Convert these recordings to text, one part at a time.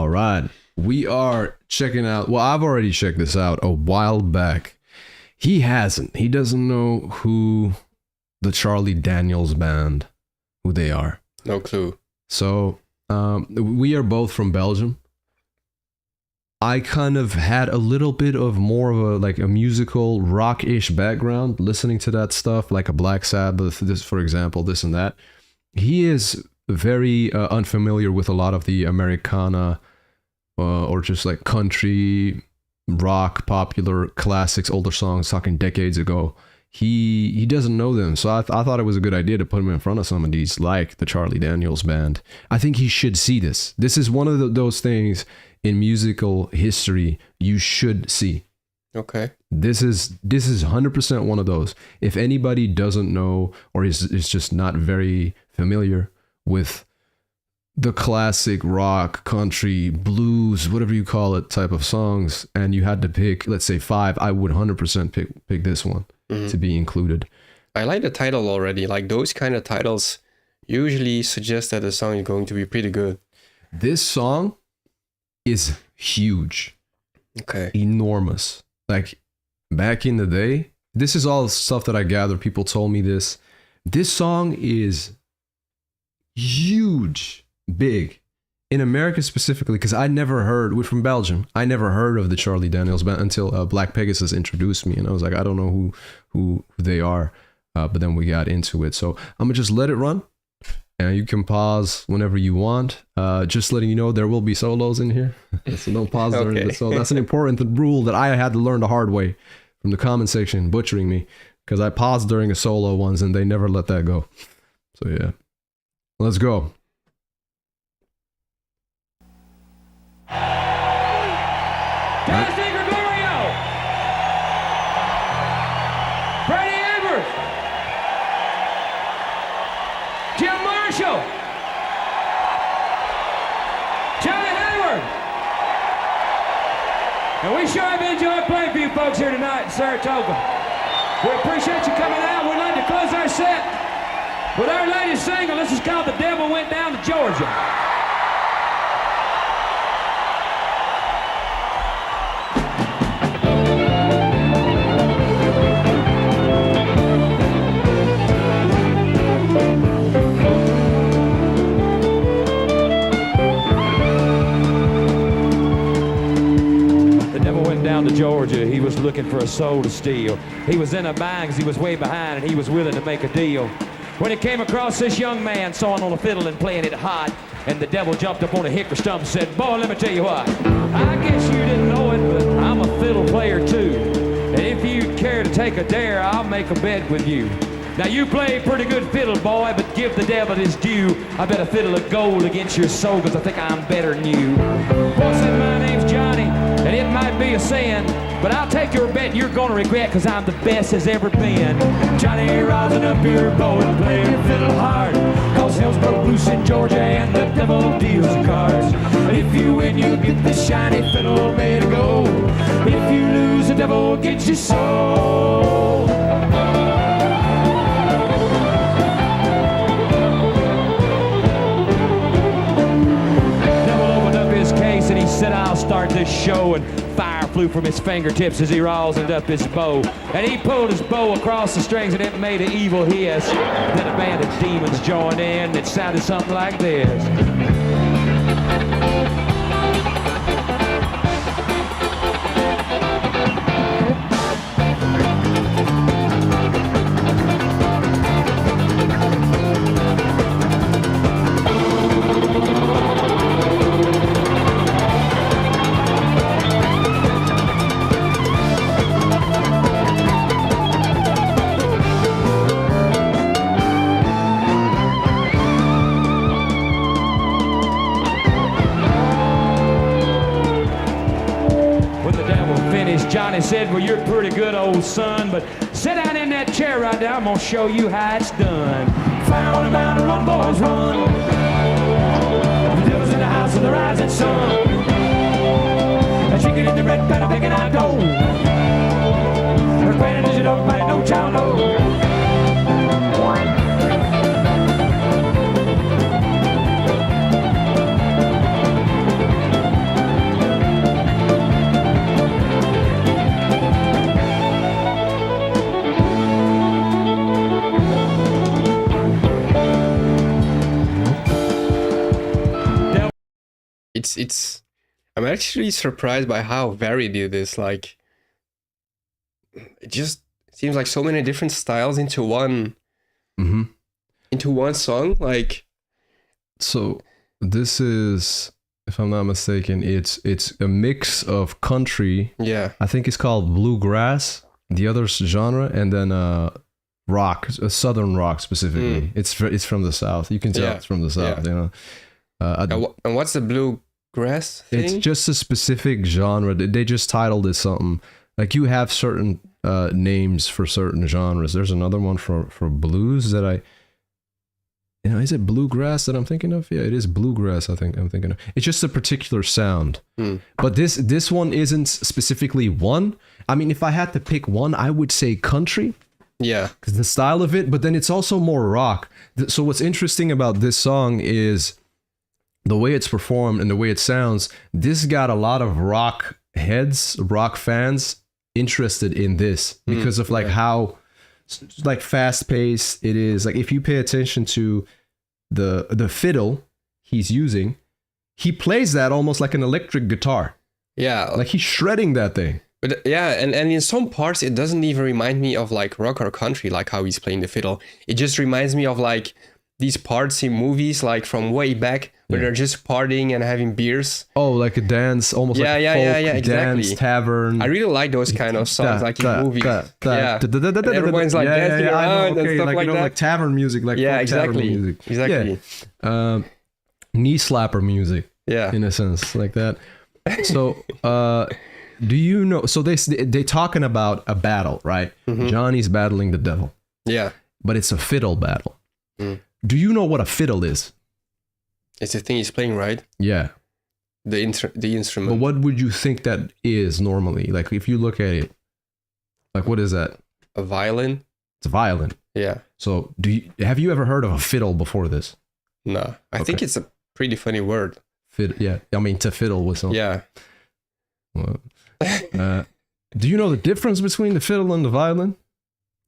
All right. We are checking out. Well, I've already checked this out a while back. He hasn't. He doesn't know who the Charlie Daniels Band, who they are. No clue. So we are both from Belgium. I kind of had a little bit of more of a musical rock-ish background listening to that stuff, like a Black Sabbath, this, for example, this and that. He is very unfamiliar with a lot of the Americana or just like country rock popular classics, older songs talking decades ago. He doesn't know them, so I thought it was a good idea to put him in front of some of these, like the Charlie Daniels Band. I think he should see this. This is one of those things in musical history you should see. Okay. This is 100% one of those. If anybody doesn't know or is just not very familiar with the classic rock, country, blues, whatever you call it, type of songs, and you had to pick, let's say 5, I would 100% pick this one to be included. I like the title already. Like those kind of titles usually suggest that the song is going to be pretty good. This song is huge. Okay. Enormous. Like back in the day, this is all stuff that I gather. People told me this. This song is huge, big. In America specifically, because we're from Belgium. I never heard of the Charlie Daniels Band until Black Pegasus introduced me. And I was like, I don't know who they are. But then we got into it. So I'm going to just let it run. And you can pause whenever you want. Just letting you know there will be solos in here. So don't pause during the solo. That's an important rule that I had to learn the hard way from the comment section, butchering me. Because I paused during a solo once and they never let that go. So yeah. Let's go. And we sure have enjoyed playing for you folks here tonight in Saratoga. We appreciate you coming out. We'd like to close our set with our latest single. This is called The Devil Went Down to Georgia. To Georgia, he was looking for a soul to steal. He was in a bind 'cause he was way behind and he was willing to make a deal. When he came across this young man sawing on a fiddle and playing it hot, and the devil jumped up on a hickory stump and said, "Boy, let me tell you what, I guess you didn't know it, but I'm a fiddle player too. And if you care to take a dare, I'll make a bet with you. Now you play pretty good fiddle, boy, but give the devil his due. I bet a fiddle of gold against your soul 'cause I think I'm better than you." Boy said, "My name's Johnny, and it might be a sin, but I'll take your bet and you're gonna regret 'cause I'm the best as ever been. Johnny, rising up your bow and play your fiddle hard, 'cause hell's broke loose in Georgia and the devil deals the cards. If you win, you get the shiny fiddle made of gold. If you lose, the devil gets your soul." And he said, "I'll start this show," and fire flew from his fingertips as he rosined up his bow. And he pulled his bow across the strings and it made an evil hiss. Then a band of demons joined in. It sounded something like this. Johnny said, "Well, you're pretty good, old son, but sit down in that chair right there. I'm gonna show you how it's done. Fire on the mountain, run, boys, run. The devil's in the house of the rising sun. A chicken in the red pan, picking out gold. Her granted is a dog, but no child knows." it's I'm actually surprised by how varied it is. Like, it just seems like so many different styles into one Mm-hmm. into one song. Like, So this is, if I'm not mistaken, it's a mix of country. yeah, I think it's called bluegrass, the other genre, and then rock, southern rock specifically. It's from the south. You can tell Yeah. it's from the south. Yeah. You know, and what's the bluegrass thing? it's just a specific genre. They just titled it something. Like you have certain names for certain genres. There's another one for blues that is it bluegrass that I'm thinking of? Yeah, it is bluegrass. I'm thinking of. It's just a particular sound. But this one isn't specifically one. I mean, if I had to pick one, I would say country, Yeah, because the style of it. But then it's also more rock. So what's interesting about this song is the way it's performed and the way it sounds. This got a lot of rock heads, rock fans interested in this because of like how like fast paced it is. Like if you pay attention to the fiddle he's using, he plays that almost like an electric guitar. yeah. Like he's shredding that thing. But yeah, and in some parts it doesn't even remind me of like rock or country, like how he's playing the fiddle. It just reminds me of like these parts in movies like from way back where they're just partying and having beers. Oh, like a dance, almost like a folk exactly. dance tavern. I really like those kind of songs, like in movies. Yeah, and everyone's like dancing I know, around and okay, stuff like, like you know, that. like tavern music, like Yeah, folk tavern exactly, music. exactly. Yeah. Knee slapper music. Yeah, In a sense, like that. So, do you know? So they talking about a battle, right? Johnny's battling the devil, yeah. but it's a fiddle battle. Mm. Do you know what a fiddle is? It's the thing he's playing, right? Yeah. The instrument. But what would you think that is normally? Like if you look at it, like what is that? A violin. It's a violin. Yeah. So have you ever heard of a fiddle before this? No, I think Okay. it's a pretty funny word. Yeah. I mean to fiddle with something. Yeah. Well, do you know the difference between the fiddle and the violin?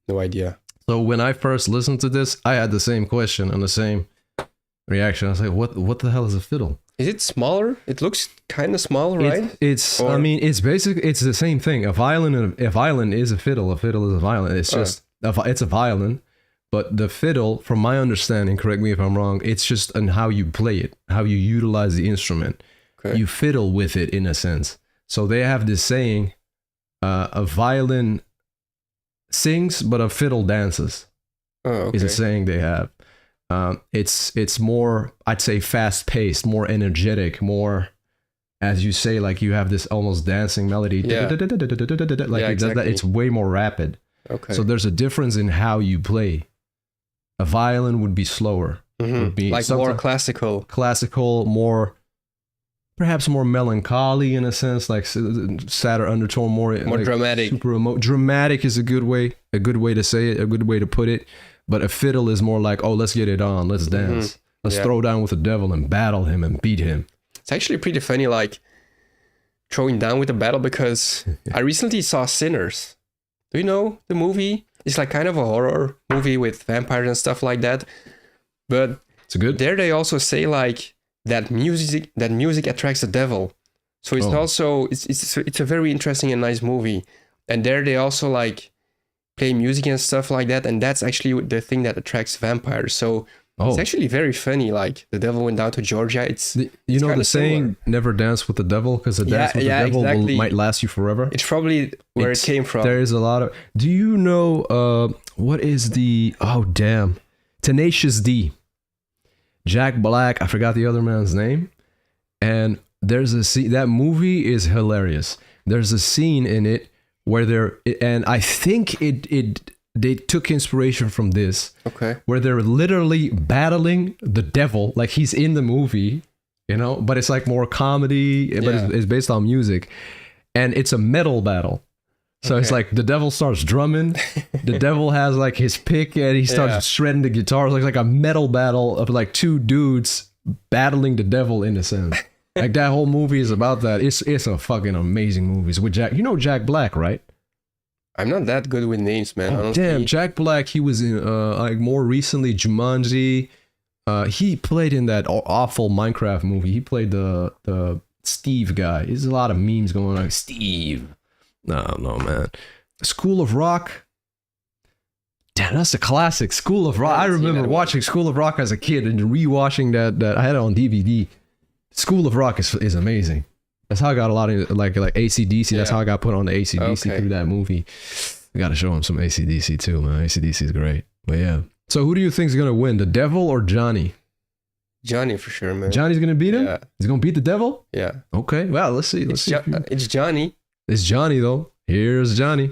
No idea. So when I first listened to this, I had the same question and the same reaction. I was like, what the hell is a fiddle? Is it smaller? It looks kind of small, right? It's Or- I mean, it's the same thing. A violin is a fiddle. A fiddle is a violin. It's just it's a violin, but the fiddle, from my understanding, correct me if I'm wrong, it's just on how you play it, how you utilize the instrument. Okay. You fiddle with it in a sense. So they have this saying, a violin sings, but a fiddle dances. Oh, okay. Is a saying they have. It's more, I'd say, fast paced, more energetic, more, as you say, like you have this almost dancing melody. Yeah. Like Yeah, it does that. exactly. It's way more rapid. Okay. So there's a difference in how you play. A violin would be slower, would be like something- more classical. classical, perhaps more melancholy in a sense, like sadder undertone, more like dramatic. super dramatic is a good way to say it, a good way to put it. But a fiddle is more like, oh, let's get it on, let's dance, let's Yeah. throw down with the devil and battle him and beat him. It's actually pretty funny, like throwing down with the battle, because I recently saw Sinners. Do you know the movie? It's like kind of a horror movie with vampires and stuff like that. But It's a good. there they also say like that music attracts the devil. So it's Oh. also it's a very interesting and nice movie. And there they also like play music and stuff like that, and that's actually the thing that attracts vampires. So Oh, it's actually very funny. Like the devil went down to Georgia. you know kinda the saying, "Never dance with the devil," because the dance with the devil exactly. might last you forever. It's probably where It's- it came from. There is a lot of. Do you know what is the? Oh damn, Tenacious D. Jack Black. I forgot the other man's name. And there's a scene. That movie is hilarious. There's a scene in it where and I think they took inspiration from this, Okay. where they're literally battling the devil, like he's in the movie, but it's like more comedy, but Yeah. it's based on music, and it's a metal battle. So it's Okay. like the devil starts drumming, the devil has like his pick and he starts Yeah. shredding the guitar. It's like a metal battle of like two dudes battling the devil in a sense. Like that whole movie is about that. It's a fucking amazing movie. It's with Jack Black, right? I'm not that good with names, man. Oh, honestly. damn, Jack Black. He was in like more recently Jumanji. He played in that awful Minecraft movie. He played the Steve guy. There's a lot of memes going on. Steve. No, man. School of Rock. Damn, that's a classic. School of Rock. I remember watching School of Rock as a kid and rewatching that. I had it on DVD. School of Rock is amazing. That's how I got a lot of like AC/DC. That's how I got put on the AC/DC through that movie. I got to show him some AC/DC too, man. AC/DC is great. But yeah. So who do you think is gonna win, the Devil or Johnny? Johnny for sure, man. Johnny's gonna beat him. Yeah. He's gonna beat the Devil. Yeah. Okay. Well, let's see. Let's see. It's Johnny. It's Johnny though. Here's Johnny.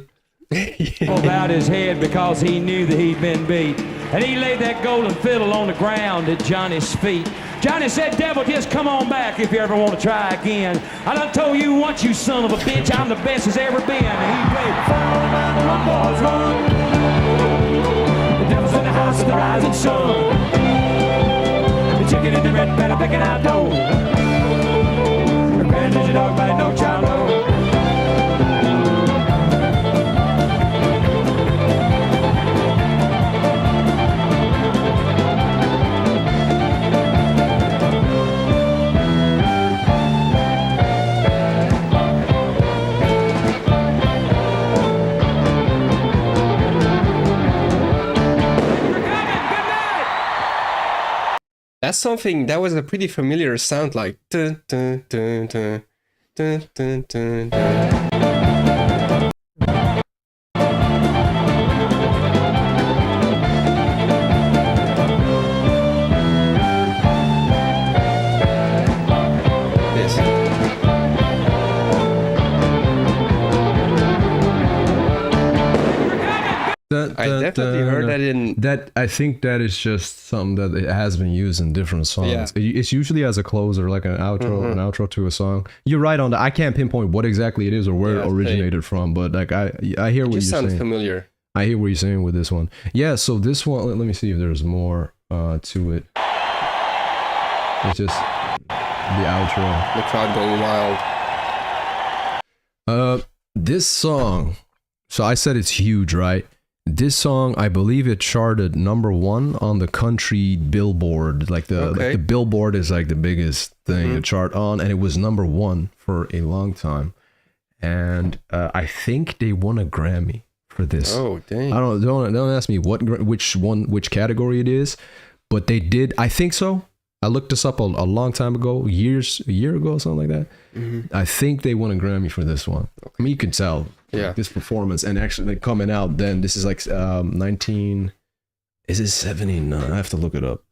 About his head because he knew that he'd been beat. And he laid that golden fiddle on the ground at Johnny's feet. Johnny said, devil, just come on back if you ever want to try again. I done told you once, you son of a bitch, I'm the best as ever been. And he played, run, boys, run. The devil's in the house of the rising sun. The chicken in the red better picking out dough. The grand ninja dog by no child, no. That's something that was a pretty familiar sound, like dun, dun, dun, dun, dun, dun, dun, dun. This. I definitely heard that in that. I think that is just something that it has been used in different songs. Yeah. It's usually as a closer, like an outro to a song. You're right on that. I can't pinpoint what exactly it is or where it originated from, but like I hear what you're sounds saying. familiar. I hear what you're saying with this one. Yeah. So this one, let me see if there's more to it. It's just the outro. The crowd going wild. This song. So I said it's huge, right? This song, I believe it charted #1 on the country Billboard. Like the Billboard is like the biggest thing to chart on, and it was #1 for a long time. And I think they won a Grammy for this. Oh, dang! Don't ask me which category it is, but they did. I think so. I looked this up a long time ago, a year ago, something like that. I think they won a Grammy for this one. I mean, you can tell. Yeah. This performance, and actually like coming out then, this is like 19, is it 79? I have to look it up.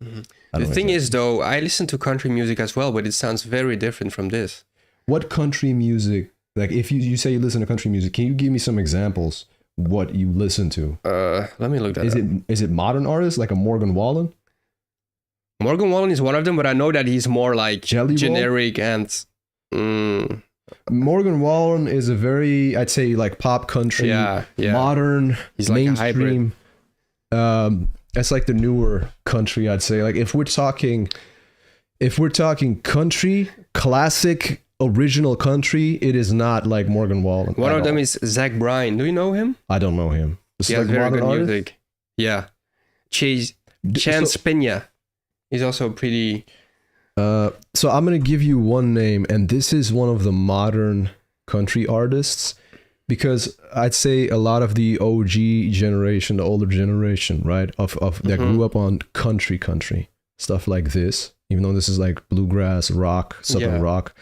The thing is though, I listen to country music as well, but it sounds very different from this. What country music, like if you say you listen to country music, can you give me some examples what you listen to? Let me look that up. Is it modern artists like a Morgan Wallen? Morgan Wallen is one of them, but I know that he's more like generic and Morgan Wallen is a very, I'd say, like pop country, modern, he's mainstream. Like that's like the newer country, I'd say. Like if we're talking country, classic, original country, it is not like Morgan Wallen. One of them is Zach Bryan. Do you know him? I don't know him. He has very good music. Yeah, Chance Pena. He's also pretty. So I'm gonna give you one name, and this is one of the modern country artists, because I'd say a lot of the OG generation, the older generation, right, of that grew up on country stuff like this. Even though this is like bluegrass, rock, southern rock.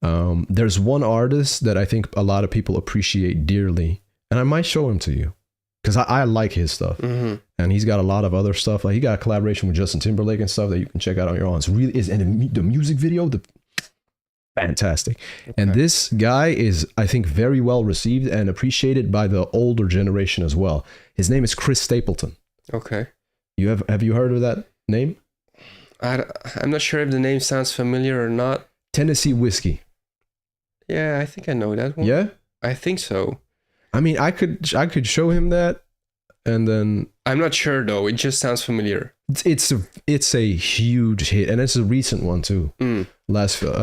There's one artist that I think a lot of people appreciate dearly, and I might show him to you. Because I like his stuff, and he's got a lot of other stuff. Like he got a collaboration with Justin Timberlake and stuff that you can check out on your own. It's really is, and the music video, fantastic. Okay. And this guy is, I think, very well received and appreciated by the older generation as well. His name is Chris Stapleton. Okay. Have you heard of that name? I'm not sure if the name sounds familiar or not. Tennessee Whiskey. Yeah, I think I know that one. Yeah, I think so. I mean, I could show him that, and then I'm not sure though. It just sounds familiar. It's a huge hit, and it's a recent one too. I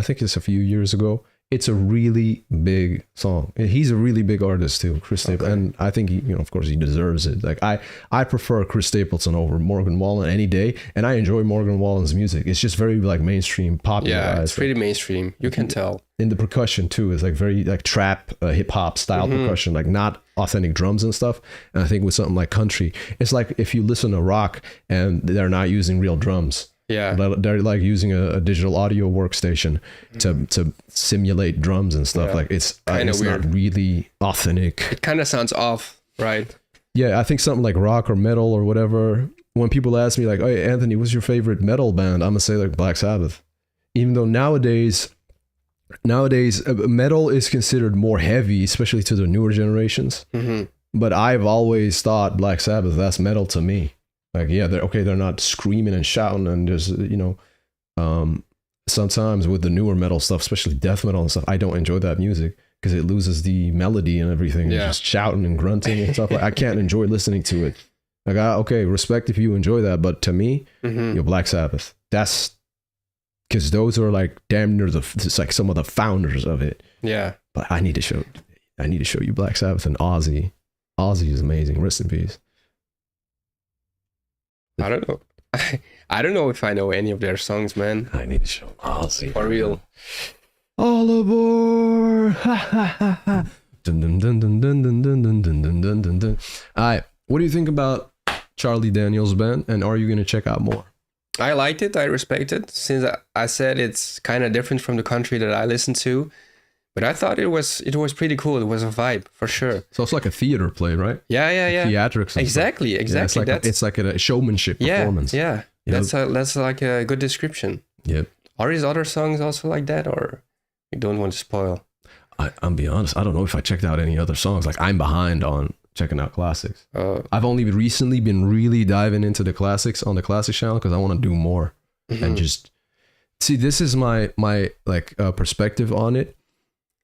think it's a few years ago. it's a really big song. He's a really big artist too, Chris Stapleton, and I think he, of course, he deserves it. Like I prefer Chris Stapleton over Morgan Wallen any day, and I enjoy Morgan Wallen's music. It's just very like mainstream, popular. Yeah, it's pretty mainstream. You can tell. In the percussion too, is like very like trap, hip hop style percussion, like not authentic drums and stuff. And I think with something like country, it's like if you listen to rock and they're not using real drums. Yeah, they're like using a digital audio workstation to simulate drums and stuff. Like it's weird. Not really authentic. It kind of sounds off, right? Yeah, I think something like rock or metal or whatever. When people ask me like, "Hey, Anthony, what's your favorite metal band?" I'm gonna say like Black Sabbath. Even though nowadays metal is considered more heavy, especially to the newer generations. But I've always thought Black Sabbath, that's metal to me. Like, yeah, they're not screaming and shouting and just, sometimes with the newer metal stuff, especially death metal and stuff, I don't enjoy that music because it loses the melody and everything. Yeah. Just shouting and grunting and stuff. Like, I can't enjoy listening to it. Like, okay, respect if you enjoy that, but to me, Black Sabbath, that's because those are like damn near it's like some of the founders of it. Yeah. But I need to show you Black Sabbath and Ozzy. Ozzy is amazing. Rest in peace. I don't know. I don't know if I know any of their songs, man. I need to show Ozzy. For real. All aboard. Dun, dun, dun, dun, dun, dun, dun, dun, dun, dun, dun, dun. All right. What do you think about Charlie Daniels Band? And are you going to check out more? I liked it. I respect it. Since I said it's kind of different from the country that I listen to. But I thought it was pretty cool. It was a vibe for sure. So it's like a theater play, right? Yeah. Theatrics. Exactly. Yeah, it's like a showmanship performance. Yeah. That's like a good description. Yep. Are his other songs also like that, or you don't want to spoil? I'm be honest. I don't know if I checked out any other songs. Like I'm behind on checking out classics. I've only recently been really diving into the classics on the Classics channel because I want to do more and just see. This is my perspective on it.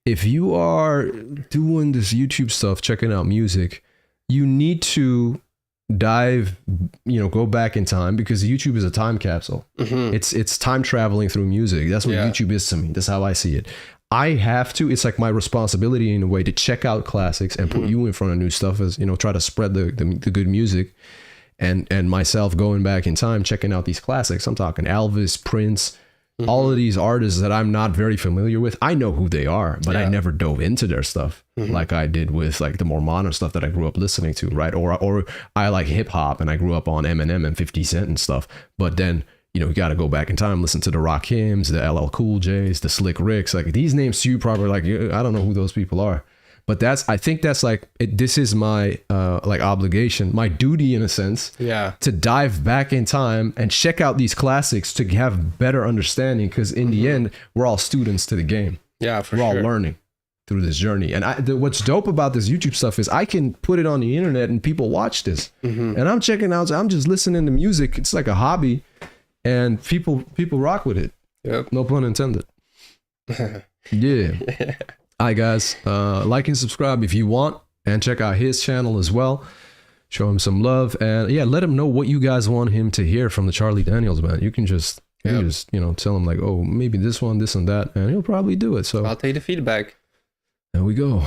If you are doing this YouTube stuff, checking out music, you need to go back in time because YouTube is a time capsule. It's time traveling through music. That's what YouTube is to me. That's how I see it. I have to, it's like my responsibility in a way to check out classics and put you in front of new stuff as, try to spread the good music and myself going back in time, checking out these classics. I'm talking Elvis, Prince, all of these artists that I'm not very familiar with. I know who they are, but I never dove into their stuff like I did with like the more modern stuff that I grew up listening to, right? Or I like hip hop and I grew up on Eminem and 50 Cent and stuff. But then, you got to go back in time, listen to the Rakims, the LL Cool J's, the Slick Ricks. Like these names to you probably like, I don't know who those people are. But I think that's like, this is my obligation, my duty in a sense, to dive back in time and check out these classics to have better understanding. Because in the end, we're all students to the game. Yeah, we're all learning through this journey. And what's dope about this YouTube stuff is I can put it on the internet and people watch this. And I'm checking out, I'm just listening to music. It's like a hobby and people rock with it. Yep. No pun intended. Yeah. All right, guys, like and subscribe if you want, and check out his channel as well. Show him some love, and let him know what you guys want him to hear from the Charlie Daniels Band. You can just tell him like, oh, maybe this one, this and that, and he'll probably do it. So I'll take the feedback. There we go.